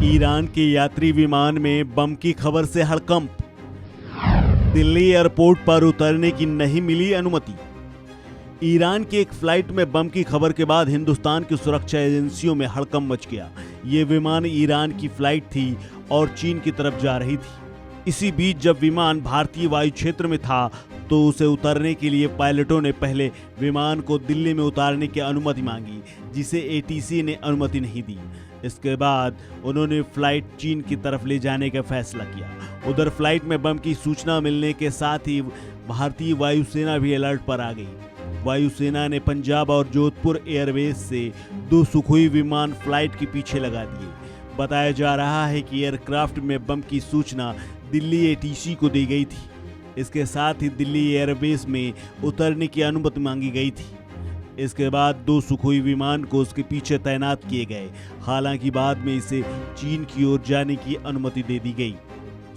Iran के यात्री विमान में बम की खबर से हड़कंप। दिल्ली एयरपोर्ट पर उतरने की नहीं मिली अनुमति। ईरान की एक फ्लाइट में बम की खबर के बाद हिंदुस्तान की सुरक्षा एजेंसियों में हड़कंप मच गया। ये विमान ईरान की फ्लाइट थी और चीन की तरफ जा रही थी। इसी बीच जब विमान भारतीय वायु क्षेत्र में था तो उसे उतरने के लिए पायलटों ने पहले विमान को दिल्ली में उतारने की अनुमति मांगी, जिसे एटीसी ने अनुमति नहीं दी। इसके बाद उन्होंने फ्लाइट चीन की तरफ ले जाने का फैसला किया। उधर फ्लाइट में बम की सूचना मिलने के साथ ही भारतीय वायुसेना भी अलर्ट पर आ गई। वायुसेना ने पंजाब और जोधपुर एयरबेस से 2 सुखोई विमान फ्लाइट के पीछे लगा दिए। बताया जा रहा है कि एयरक्राफ्ट में बम की सूचना दिल्ली एटीसी को दी गई थी। इसके साथ ही दिल्ली एयरबेस में उतरने की अनुमति मांगी गई थी। इसके बाद 2 सुखोई विमान को उसके पीछे तैनात किए गए। हालांकि बाद में इसे चीन की ओर जाने की अनुमति दे दी गई।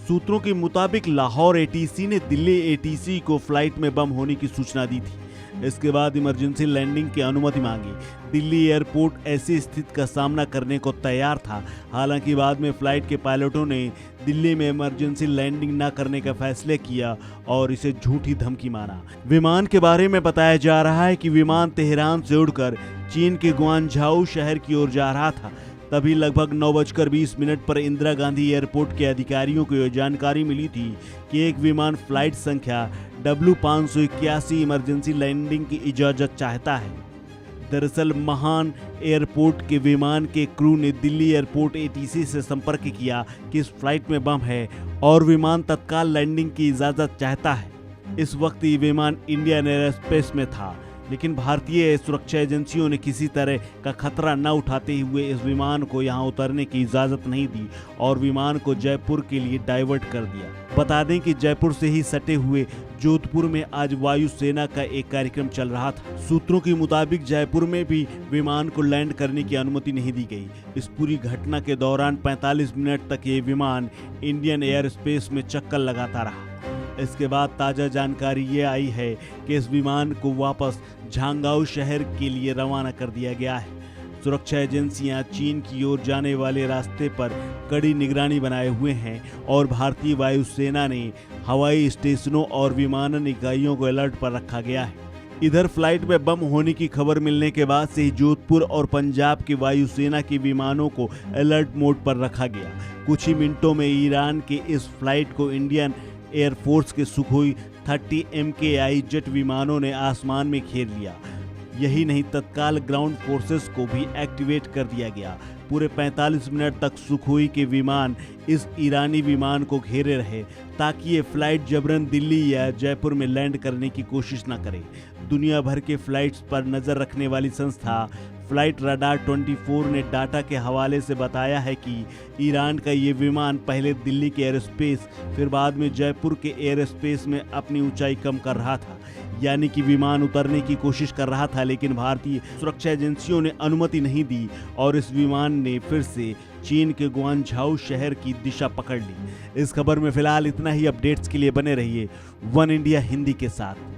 सूत्रों के मुताबिक लाहौर एटीसी ने दिल्ली एटीसी को फ्लाइट में बम होने की सूचना दी थी। इसके बाद इमरजेंसी लैंडिंग की अनुमति मांगी। दिल्ली एयरपोर्ट ऐसी स्थिति का सामना करने को तैयार था। हालांकि बाद में फ्लाइट के पायलटों ने दिल्ली में इमरजेंसी लैंडिंग न करने का फैसला किया और इसे झूठी धमकी माना। विमान के बारे में बताया जा रहा है कि विमान तेहरान से उड़कर चीन के ग्वांझाऊ शहर की ओर जा रहा था। तभी लगभग 9:20 पर इंदिरा गांधी एयरपोर्ट के अधिकारियों को यह जानकारी मिली थी कि एक विमान फ्लाइट संख्या W581 इमरजेंसी लैंडिंग की इजाजत चाहता है। दरअसल महान एयरपोर्ट के विमान के क्रू ने दिल्ली एयरपोर्ट एटीसी से संपर्क किया कि इस फ्लाइट में बम है और विमान तत्काल लैंडिंग की इजाजत चाहता है। इस वक्त ये विमान इंडियन एयरस्पेस में था, लेकिन भारतीय सुरक्षा एजेंसियों ने किसी तरह का खतरा न उठाते हुए इस विमान को यहां उतरने की इजाजत नहीं दी और विमान को जयपुर के लिए डाइवर्ट कर दिया। बता दें कि जयपुर से ही सटे हुए जोधपुर में आज वायुसेना का एक कार्यक्रम चल रहा था। सूत्रों के मुताबिक जयपुर में भी विमान को लैंड करने की अनुमति नहीं दी गई। इस पूरी घटना के दौरान 45 मिनट तक ये विमान इंडियन एयर स्पेस में चक्कर लगाता रहा। इसके बाद ताज़ा जानकारी ये आई है कि इस विमान को वापस झांगाओ शहर के लिए रवाना कर दिया गया है। सुरक्षा एजेंसियां चीन की ओर जाने वाले रास्ते पर कड़ी निगरानी बनाए हुए हैं और भारतीय वायुसेना ने हवाई स्टेशनों और विमानन इकाइयों को अलर्ट पर रखा गया है। इधर फ्लाइट में बम होने की खबर मिलने के बाद से ही जोधपुर और पंजाब की वायुसेना के विमानों को अलर्ट मोड पर रखा गया। कुछ ही मिनटों में ईरान के इस फ्लाइट को इंडियन एयरफोर्स के सुखोई 30 MKI जेट विमानों ने आसमान में घेर लिया। यही नहीं, तत्काल ग्राउंड फोर्सेस को भी एक्टिवेट कर दिया गया। पूरे 45 मिनट तक सुखोई के विमान इस ईरानी विमान को घेरे रहे ताकि ये फ्लाइट जबरन दिल्ली या जयपुर में लैंड करने की कोशिश न करे। दुनिया भर के फ्लाइट्स पर नज़र रखने वाली संस्था फ्लाइट रडार 24 ने डाटा के हवाले से बताया है कि ईरान का ये विमान पहले दिल्ली के एयरस्पेस फिर बाद में जयपुर के एयरस्पेस में अपनी ऊंचाई कम कर रहा था। यानी कि विमान उतरने की कोशिश कर रहा था, लेकिन भारतीय सुरक्षा एजेंसियों ने अनुमति नहीं दी और इस विमान ने फिर से चीन के ग्वांझाऊ शहर की दिशा पकड़ ली। इस खबर में फिलहाल इतना ही। अपडेट्स के लिए बने रहिए वन इंडिया हिंदी के साथ।